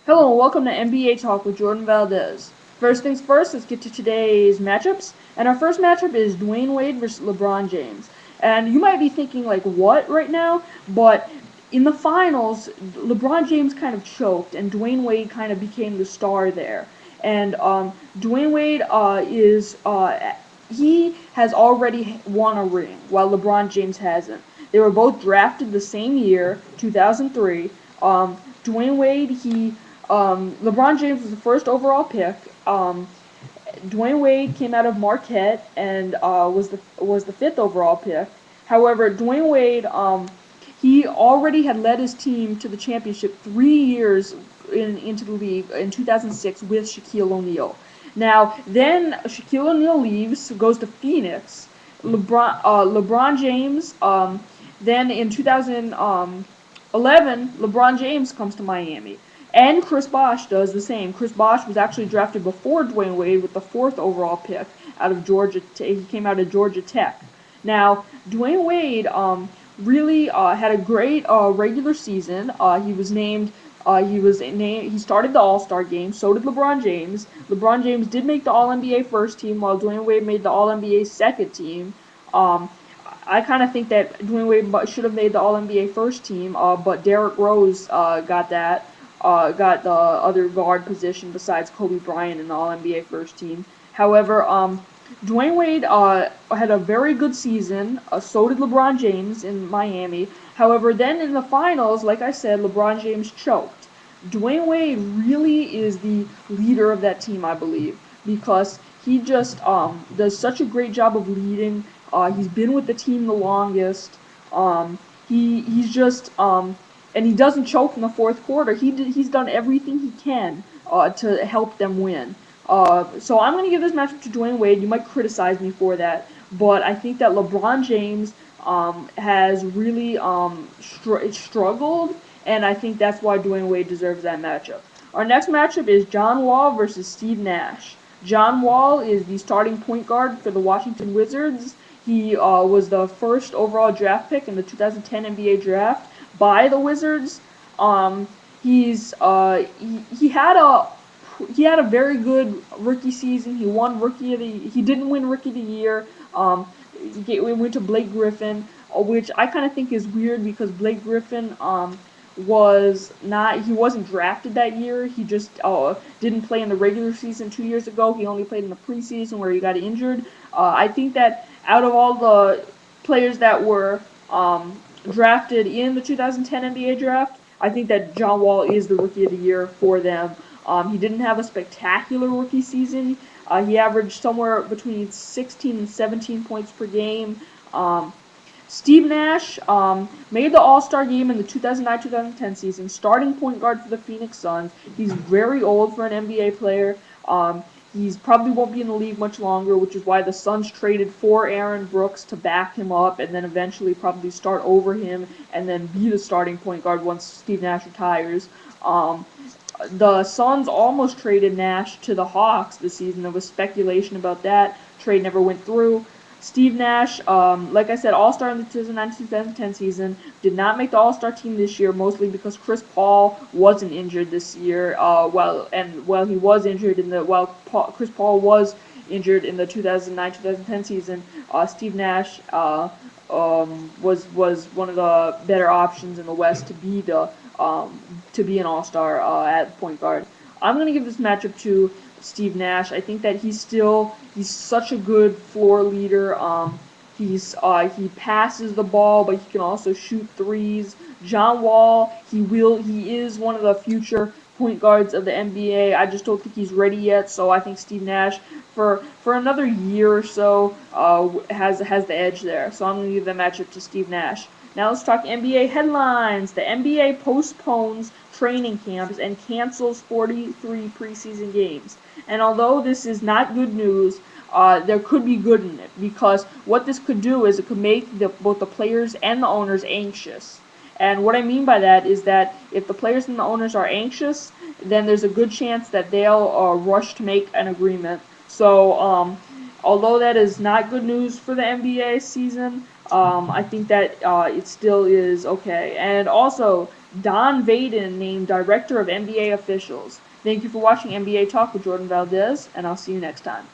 Hello and welcome to NBA Talk with Jordan Valdez. First things first, let's get to today's matchups. And our first matchup is Dwayne Wade versus LeBron James. And you might be thinking, like, what right now? But in the finals, LeBron James kind of choked, and Dwayne Wade kind of became the star there. And Dwayne Wade he has already won a ring, while LeBron James hasn't. They were both drafted the same year, 2003. Dwayne Wade, LeBron James was the first overall pick. Dwayne Wade came out of Marquette and was the fifth overall pick. However, Dwayne Wade he already had led his team to the championship 3 years into the league in 2006 with Shaquille O'Neal. Now, then Shaquille O'Neal leaves, goes to Phoenix. LeBron James. Then in 2011, LeBron James comes to Miami. And Chris Bosh does the same. Chris Bosh was actually drafted before Dwayne Wade with the fourth overall pick out of Georgia. He came out of Georgia Tech. Now, Dwayne Wade really had a great regular season. He started the All-Star game. So did LeBron James. LeBron James did make the All-NBA first team, while Dwayne Wade made the All-NBA second team. Um, I kind of think that Dwayne Wade should have made the All-NBA first team, but Derrick Rose got the other guard position besides Kobe Bryant in the All-NBA first team. However, Dwayne Wade had a very good season. So did LeBron James in Miami. However, then in the finals, like I said, LeBron James choked. Dwayne Wade really is the leader of that team, I believe, because he just does such a great job of leading. He's been with the team the longest. He's just and he doesn't choke in the fourth quarter. He's done everything he can to help them win. So I'm going to give this matchup to Dwayne Wade. You might criticize me for that, but I think that LeBron James has really struggled, and I think that's why Dwayne Wade deserves that matchup. Our next matchup is John Wall versus Steve Nash. John Wall is the starting point guard for the Washington Wizards. He was the first overall draft pick in the 2010 NBA draft by the Wizards. He had a very good rookie season. He didn't win rookie of the year. We went to Blake Griffin, which I kind of think is weird because Blake Griffin he wasn't drafted that year. He just didn't play in the regular season 2 years ago. He only played in the preseason where he got injured. I think that out of all the players that were drafted in the 2010 NBA draft, I think that John Wall is the rookie of the year for them. He didn't have a spectacular rookie season. He averaged somewhere between 16 and 17 points per game. Steve Nash made the All-Star game in the 2009-2010 season, starting point guard for the Phoenix Suns. He's very old for an NBA player. He's probably won't be in the league much longer, which is why the Suns traded for Aaron Brooks to back him up and then eventually probably start over him and then be the starting point guard once Steve Nash retires. The Suns almost traded Nash to the Hawks this season. There was speculation about that. Trade never went through. Steve Nash, like I said, All-Star in the 2009-2010 season, did not make the All-Star team this year, mostly because Chris Paul wasn't injured this year. While he was injured Chris Paul was injured in the 2009-2010 season, Steve Nash was one of the better options in the West to be an All-Star at point guard. I'm gonna give this matchup to Steve Nash. I think that he's such a good floor leader. He passes the ball, but he can also shoot threes. John Wall, he is one of the future point guards of the NBA. I just don't think he's ready yet. So I think Steve Nash for another year or so has the edge there. So I'm gonna give the matchup to Steve Nash. Now let's talk NBA headlines. The NBA postpones training camps and cancels 43 preseason games. And although this is not good news, there could be good in it because what this could do is it could make both the players and the owners anxious. And what I mean by that is that if the players and the owners are anxious, then there's a good chance that they'll rush to make an agreement. So, although that is not good news for the NBA season, I think that it still is okay. And also, Don Vaden named Director of NBA Officials. Thank you for watching NBA Talk with Jordan Valdez, and I'll see you next time.